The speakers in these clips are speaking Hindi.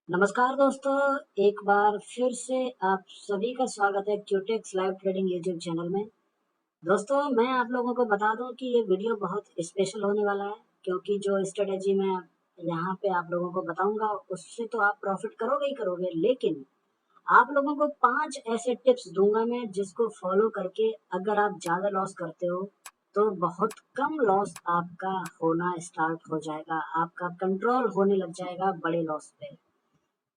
नमस्कार दोस्तों, एक बार फिर से आप सभी का स्वागत है क्यूटेक्स लाइव ट्रेडिंग यूट्यूब चैनल में। दोस्तों, मैं आप लोगों को बता दूं कि ये वीडियो बहुत स्पेशल होने वाला है, क्योंकि जो स्ट्रेटेजी मैं यहाँ पे आप लोगों को बताऊंगा उससे तो आप प्रॉफिट करोगे ही करोगे, लेकिन आप लोगों को 5 ऐसे टिप्स दूंगा मैं जिसको फॉलो करके अगर आप ज़्यादा लॉस करते हो तो बहुत कम लॉस आपका होना स्टार्ट हो जाएगा, आपका कंट्रोल होने लग जाएगा बड़े लॉस पे।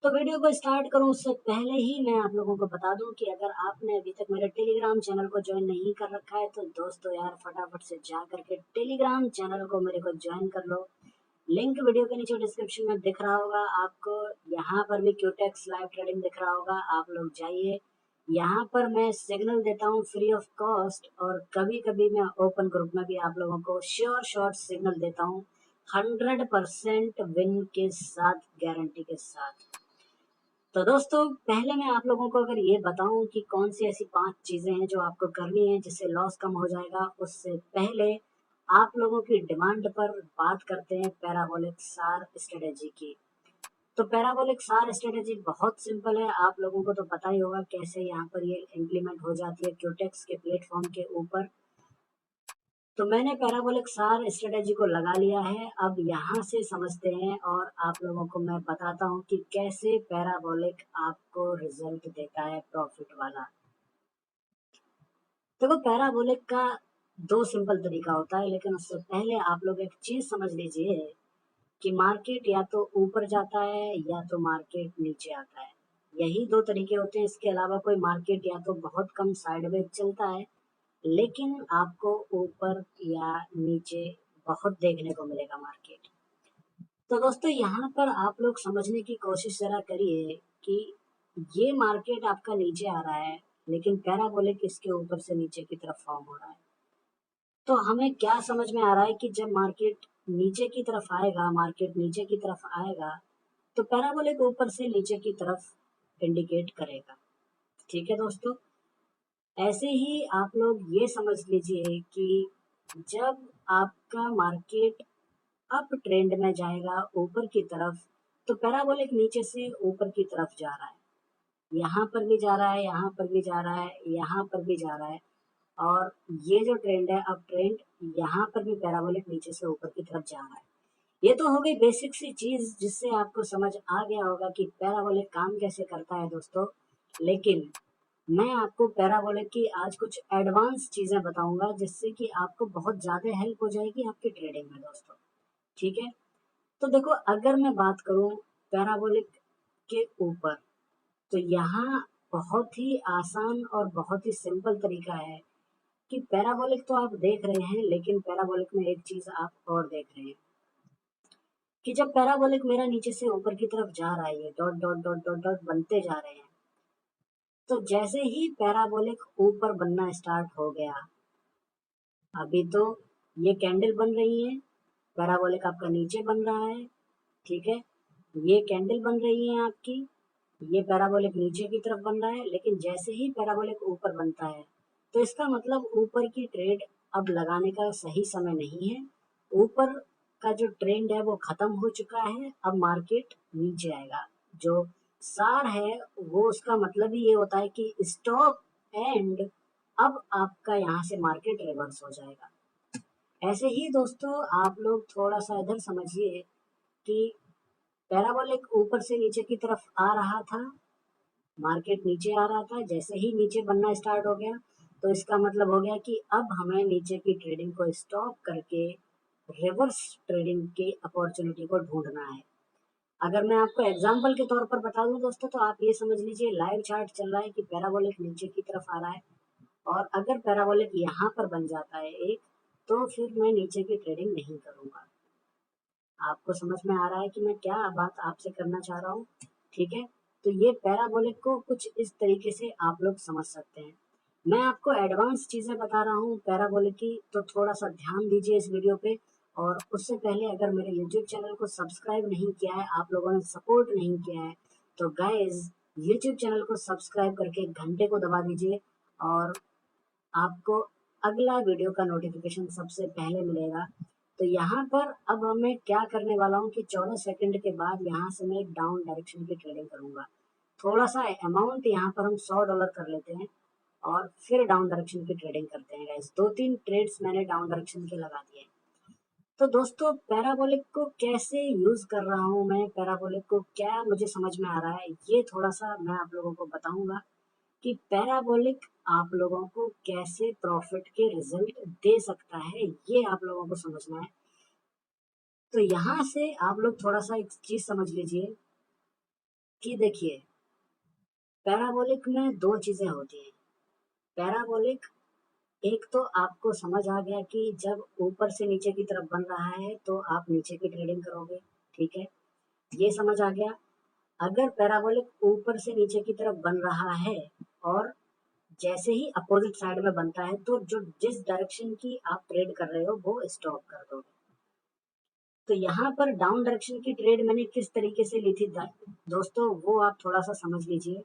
तो वीडियो को स्टार्ट करूं उससे पहले ही मैं आप लोगों को बता दूं कि अगर आपने अभी तक मेरे टेलीग्राम चैनल को ज्वाइन नहीं कर रखा है तो दोस्तों यार फटाफट से जा करके टेलीग्राम चैनल को मेरे को ज्वाइन कर लो। लिंक वीडियो के नीचे डिस्क्रिप्शन में दिख रहा होगा आपको। यहाँ पर भी क्यूटेक्स लाइव ट्रेडिंग दिख रहा होगा, आप लोग जाइए। यहाँ पर मैं सिग्नल देता हूँ फ्री ऑफ कॉस्ट, और कभी कभी मैं ओपन ग्रुप में भी आप लोगों को श्योर शॉर्ट सिग्नल देता हूँ 100% विन के साथ, गारंटी के साथ। तो दोस्तों, पहले मैं आप लोगों को अगर ये बताऊं कि कौन सी ऐसी 5 चीजें हैं जो आपको करनी है जिससे लॉस कम हो जाएगा, उससे पहले आप लोगों की डिमांड पर बात करते हैं पैराबोलिक सार स्ट्रेटेजी की। तो पैराबोलिक सार स्ट्रेटेजी बहुत सिंपल है, आप लोगों को तो पता ही होगा कैसे यहाँ पर ये इम्प्लीमेंट हो जाती है क्यूटेक्स के प्लेटफॉर्म के ऊपर। तो मैंने पैराबोलिक सार स्ट्रेटेजी को लगा लिया है, अब यहाँ से समझते हैं और आप लोगों को मैं बताता हूँ कि कैसे पैराबोलिक आपको रिजल्ट देता है प्रॉफिट वाला। देखो, पैराबोलिक का 2 सिंपल तरीका होता है, लेकिन उससे पहले आप लोग एक चीज समझ लीजिए कि मार्केट या तो ऊपर जाता है या तो मार्केट नीचे आता है। यही 2 तरीके होते हैं, इसके अलावा कोई मार्केट या तो बहुत कम साइडवेज चलता है, लेकिन आपको ऊपर या नीचे बहुत देखने को मिलेगा मार्केट। तो दोस्तों, यहाँ पर आप लोग समझने की कोशिश जरा करिए कि ये मार्केट आपका नीचे आ रहा है, लेकिन पैराबोलिक इसके ऊपर से नीचे की तरफ फॉर्म हो रहा है। तो हमें क्या समझ में आ रहा है कि जब मार्केट नीचे की तरफ आएगा, मार्केट नीचे की तरफ आएगा, तो पैराबोलिक ऊपर से नीचे की तरफ इंडिकेट करेगा। ठीक है दोस्तों, ऐसे ही आप लोग ये समझ लीजिए कि जब आपका मार्केट अप ट्रेंड में जाएगा ऊपर की तरफ, तो पैराबोलिक नीचे से ऊपर की तरफ जा रहा है, यहाँ पर भी जा रहा है, यहाँ पर भी जा रहा है, यहाँ पर भी जा रहा है। और ये जो ट्रेंड है अप ट्रेंड, यहाँ पर भी पैराबोलिक नीचे से ऊपर की तरफ जा रहा है। ये तो हो गई बेसिक सी चीज जिससे आपको समझ आ गया होगा कि पैराबोलिक काम कैसे करता है दोस्तों। लेकिन मैं आपको पैराबोलिक की आज कुछ एडवांस चीजें बताऊंगा जिससे कि आपको बहुत ज्यादा हेल्प हो जाएगी आपकी ट्रेडिंग में दोस्तों। ठीक है, तो देखो, अगर मैं बात करूं पैराबोलिक के ऊपर, तो यहाँ बहुत ही आसान और बहुत ही सिंपल तरीका है कि पैराबोलिक तो आप देख रहे हैं, लेकिन पैराबोलिक में एक चीज आप और देख रहे हैं कि जब पैराबोलिक मेरा नीचे से ऊपर की तरफ जा रहा है, ये dot dot dot dot dot बनते जा रहे हैं, तो जैसे ही पैराबोलिक ऊपर बनना स्टार्ट हो गया, अभी तो ये कैंडल बन रही है, पैराबोलिक आपका नीचे बन रहा है। ठीक है, ये कैंडल बन रही है आपकी, ये पैराबोलिक नीचे की तरफ बन रहा है, लेकिन जैसे ही पैराबोलिक ऊपर बनता है तो इसका मतलब ऊपर की ट्रेड अब लगाने का सही समय नहीं है। ऊपर का जो ट्रेंड है वो खत्म हो चुका है, अब मार्केट नीचे आएगा। जो सार है वो उसका मतलब ही ये होता है कि स्टॉप एंड, अब आपका यहाँ से मार्केट रिवर्स हो जाएगा। ऐसे ही दोस्तों, आप लोग थोड़ा सा इधर समझिए कि पैराबोलिक ऊपर से नीचे की तरफ आ रहा था, मार्केट नीचे आ रहा था, जैसे ही नीचे बनना स्टार्ट हो गया तो इसका मतलब हो गया कि अब हमें नीचे की ट्रेडिंग को स्टॉप करके रिवर्स ट्रेडिंग की अपॉर्चुनिटी को ढूंढना है। अगर मैं आपको एग्जांपल के तौर पर बता दूं दोस्तों, तो आप ये समझ लीजिए लाइव चार्ट चल रहा है कि पैराबोलिक नीचे की तरफ आ रहा है, और अगर पैराबोलिक यहाँ पर बन जाता है एक, तो फिर मैं नीचे की ट्रेडिंग नहीं करूंगा। आपको समझ में आ रहा है कि मैं क्या बात आपसे करना चाह रहा हूँ? ठीक है, तो ये पैराबोलिक को कुछ इस तरीके से आप लोग समझ सकते हैं। मैं आपको एडवांस चीजें बता रहा हूँ पैराबोलिक की, तो थोड़ा सा ध्यान दीजिए इस वीडियो पे। और उससे पहले अगर मेरे यूट्यूब चैनल को सब्सक्राइब नहीं किया है, आप लोगों ने सपोर्ट नहीं किया है, तो गाइज यूट्यूब चैनल को सब्सक्राइब करके घंटे को दबा दीजिए, और आपको अगला वीडियो का नोटिफिकेशन सबसे पहले मिलेगा। तो यहाँ पर अब मैं क्या करने वाला हूँ कि 14 सेकंड के बाद यहाँ से मैं एक डाउन डायरेक्शन की ट्रेडिंग करूंगा। थोड़ा सा अमाउंट यहाँ पर हम $100 कर लेते हैं और फिर डाउन डायरेक्शन की ट्रेडिंग करते हैं गाइस। 2-3 ट्रेड्स मैंने डाउन डायरेक्शन के लगा दिए। तो दोस्तों पैराबोलिक को कैसे यूज कर रहा हूँ मैं, पैराबोलिक को क्या मुझे समझ में आ रहा है, ये थोड़ा सा मैं आप लोगों को बताऊंगा कि पैराबोलिक आप लोगों को कैसे प्रॉफिट के रिजल्ट दे सकता है, ये आप लोगों को समझना है। तो यहाँ से आप लोग थोड़ा सा एक चीज समझ लीजिए कि देखिए पैराबोलिक में दो चीजें होती हैं। पैराबोलिक एक तो आपको समझ आ गया कि जब ऊपर से नीचे की तरफ बन रहा है तो आप नीचे की ट्रेडिंग करोगे, ठीक है, ये समझ आ गया। अगर पैराबोलिक ऊपर से नीचे की तरफ बन रहा है और जैसे ही अपोजिट साइड में बनता है तो जो जिस डायरेक्शन की आप ट्रेड कर रहे हो वो स्टॉप कर दोगे। तो यहाँ पर डाउन डायरेक्शन की ट्रेड मैंने किस तरीके से ली थी दोस्तों, वो आप थोड़ा सा समझ लीजिए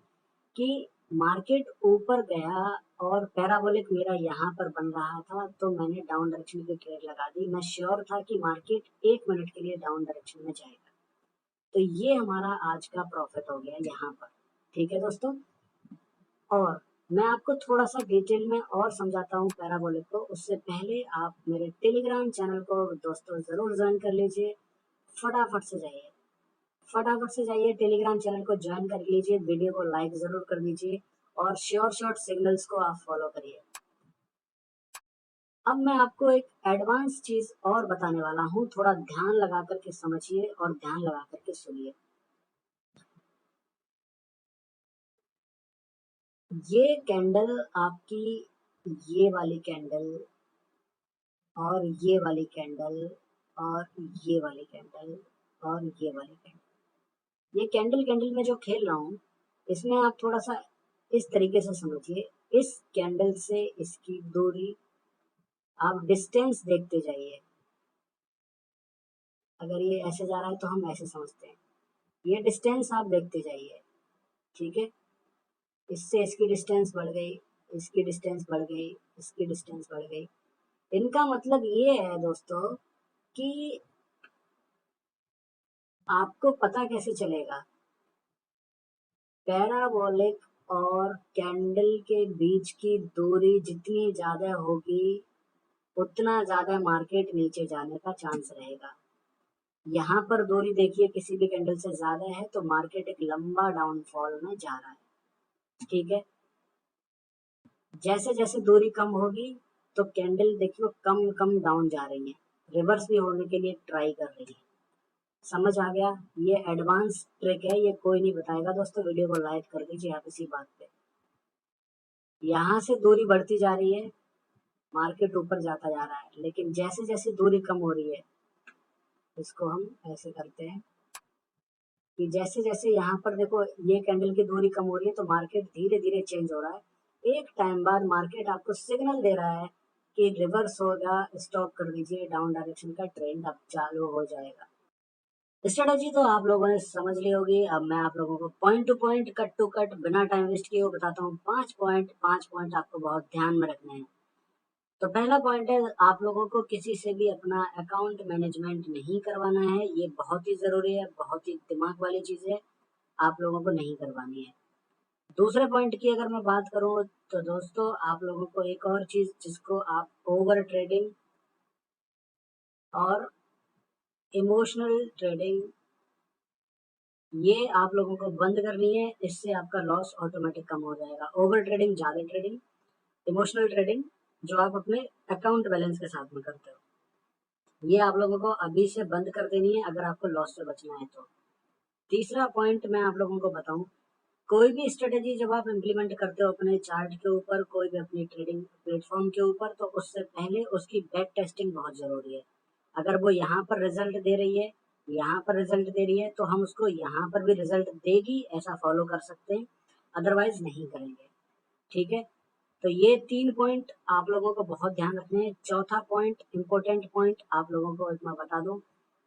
कि मार्केट ऊपर गया और पैराबोलिक मेरा यहाँ पर बन रहा था तो मैंने डाउन डायरेक्शन की ट्रेड लगा दी। मैं श्योर था कि मार्केट 1 मिनट के लिए डाउन डायरेक्शन में जाएगा। तो ये हमारा आज का प्रॉफिट हो गया यहाँ पर, ठीक है दोस्तों। और मैं आपको थोड़ा सा डिटेल में और समझाता हूँ पैराबोलिक को, उससे पहले आप मेरे टेलीग्राम चैनल को दोस्तों जरूर ज्वाइन कर लीजिए। फटाफट से जाइए, फटाफट से जाइए टेलीग्राम चैनल को ज्वाइन कर लीजिए, वीडियो को लाइक जरूर कर दीजिए और श्योर शॉर्ट सिग्नल्स को आप फॉलो करिए। अब मैं आपको एक एडवांस चीज और बताने वाला हूँ, थोड़ा ध्यान लगा करके समझिए और ध्यान लगा करके सुनिए। ये कैंडल आपकी, ये वाली कैंडल और ये वाली कैंडल और ये वाली कैंडल और ये वाली कैंडल, ये कैंडल कैंडल में जो खेल रहा हूँ इसमें आप थोड़ा सा इस तरीके से समझिए। इस कैंडल से इसकी दूरी आप डिस्टेंस देखते जाइए। अगर ये ऐसे जा रहा है तो हम ऐसे समझते हैं, ये डिस्टेंस आप देखते जाइए, ठीक है। इससे इसकी डिस्टेंस बढ़ गई, इसकी डिस्टेंस बढ़ गई, इसकी डिस्टेंस बढ़ गई। इनका मतलब ये है दोस्तों कि आपको पता कैसे चलेगा, पैराबोलिक और कैंडल के बीच की दूरी जितनी ज्यादा होगी उतना ज्यादा मार्केट नीचे जाने का चांस रहेगा। यहाँ पर दूरी देखिए किसी भी कैंडल से ज्यादा है तो मार्केट एक लंबा डाउनफॉल में जा रहा है, ठीक है। जैसे जैसे दूरी कम होगी तो कैंडल देखिए कम कम डाउन जा रही है, रिवर्स भी होने के लिए ट्राई कर रही है। समझ आ गया, ये एडवांस ट्रिक है, ये कोई नहीं बताएगा दोस्तों। वीडियो को लाइक कर दीजिए आप इसी बात पे। यहाँ से दूरी बढ़ती जा रही है, मार्केट ऊपर जाता जा रहा है, लेकिन जैसे जैसे दूरी कम हो रही है, इसको हम ऐसे करते हैं कि जैसे जैसे यहाँ पर देखो ये कैंडल की दूरी कम हो रही है तो मार्केट धीरे धीरे चेंज हो रहा है। एक टाइम बाद मार्केट आपको सिग्नल दे रहा है कि रिवर्स होगा, स्टॉप कर दीजिए, डाउन डायरेक्शन का ट्रेंड अब चालू हो जाएगा। स्ट्रेटेजी तो आप लोगों ने समझ ली होगी। अब मैं आप लोगों को point to point, cut to cut, बिना टाइम वेस्ट किए बताता हूँ। 5 पॉइंट आपको बहुत ध्यान में रखने हैं। तो पहला पॉइंट है, आप लोगों को किसी से भी अपना अकाउंट मैनेजमेंट नहीं करवाना है। ये बहुत ही जरूरी है, बहुत ही दिमाग वाली चीज है, आप लोगों को नहीं करवानी है। दूसरे पॉइंट की अगर मैं बात करूं तो दोस्तों आप लोगों को एक और चीज जिसको आप ओवर ट्रेडिंग और इमोशनल ट्रेडिंग, ये आप लोगों को बंद करनी है। इससे आपका लॉस ऑटोमेटिक कम हो जाएगा। ओवर ट्रेडिंग, ज्यादा ट्रेडिंग, इमोशनल ट्रेडिंग जो आप अपने अकाउंट बैलेंस के साथ में करते हो, ये आप लोगों को अभी से बंद कर देनी है अगर आपको लॉस से बचना है तो। तीसरा पॉइंट मैं आप लोगों को बताऊं, कोई भी स्ट्रेटेजी जब आप इम्प्लीमेंट करते हो अपने चार्ट के ऊपर, कोई भी अपनी ट्रेडिंग प्लेटफॉर्म के ऊपर, तो उससे पहले उसकी बैक टेस्टिंग बहुत जरूरी है। अगर वो यहाँ पर रिजल्ट दे रही है, यहाँ पर रिजल्ट दे रही है, तो हम उसको यहाँ पर भी रिजल्ट देगी ऐसा फॉलो कर सकते हैं, अदरवाइज नहीं करेंगे, ठीक है। तो ये 3 पॉइंट आप लोगों को बहुत ध्यान रखने हैं। चौथा पॉइंट, इंपॉर्टेंट पॉइंट आप लोगों को मैं बता दूं,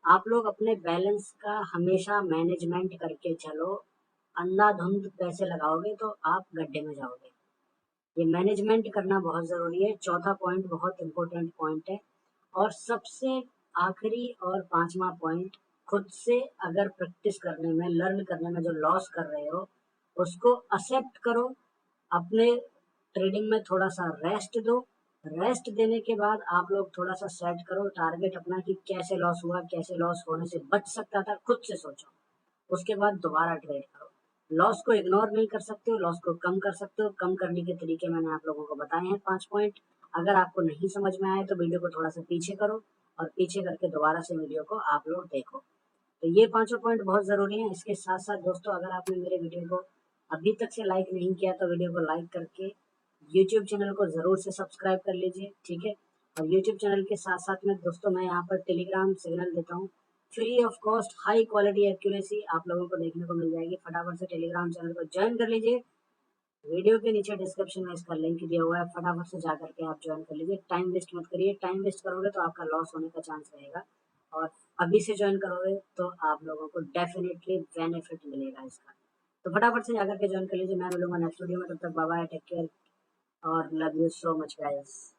आप लोग अपने बैलेंस का हमेशा मैनेजमेंट करके चलो। अंधाधुंध पैसे लगाओगे तो आप गड्ढे में जाओगे। ये मैनेजमेंट करना बहुत जरूरी है। चौथा पॉइंट बहुत इंपॉर्टेंट पॉइंट है। और सबसे आखिरी और 5वां पॉइंट, खुद से अगर प्रैक्टिस करने में, लर्न करने में जो लॉस कर रहे हो, उसको एक्सेप्ट करो। अपने ट्रेडिंग में थोड़ा-सा रेस्ट दो। रेस्ट देने के बाद आप लोग थोड़ा-सा सेट करो टारगेट अपना कि कैसे लॉस हुआ, कैसे लॉस होने से बच सकता था, खुद से सोचो। उसके बाद दोबारा ट्रेड करो। लॉस को इग्नोर नहीं कर सकते हो, लॉस को कम कर सकते हो। कम करने के तरीके मैंने आप लोगों को बताए हैं 5 पॉइंट। अगर आपको नहीं समझ में आए तो वीडियो को थोड़ा-सा पीछे करो और पीछे करके दोबारा से वीडियो को आप लोग देखो। तो ये पाँचों पॉइंट बहुत ज़रूरी हैं। इसके साथ-साथ दोस्तों, अगर आपने मेरे वीडियो को अभी तक से लाइक नहीं किया तो वीडियो को लाइक करके यूट्यूब चैनल को ज़रूर से सब्सक्राइब कर लीजिए, ठीक है? और यूट्यूब चैनल के साथ-साथ में दोस्तों मैं यहाँ पर टेलीग्राम सिग्नल देता हूँ। Free of cost high quality accuracy आप लोगों को देखने को मिल जाएगी। फटाफट से टेलीग्राम चैनल को जॉइन कर लीजिए। वीडियो के नीचे डिस्क्रिप्शन में इसका लिंक दिया हुआ है, फटाफट से जाकर के आप ज्वाइन कर लीजिए। टाइम वेस्ट मत करिए, टाइम वेस्ट करोगे तो आपका लॉस होने का चांस रहेगा। और अभी से ज्वाइन करोगे तो आप लोगों को डेफिनेटली बेनिफिट मिलेगा इसका। तो फटाफट से जाकर के ज्वाइन कर लीजिए। मैं मिलूंगा नेक्स्ट वीडियो में, तब तक बाय बाय, टेक केयर और love you so much guys.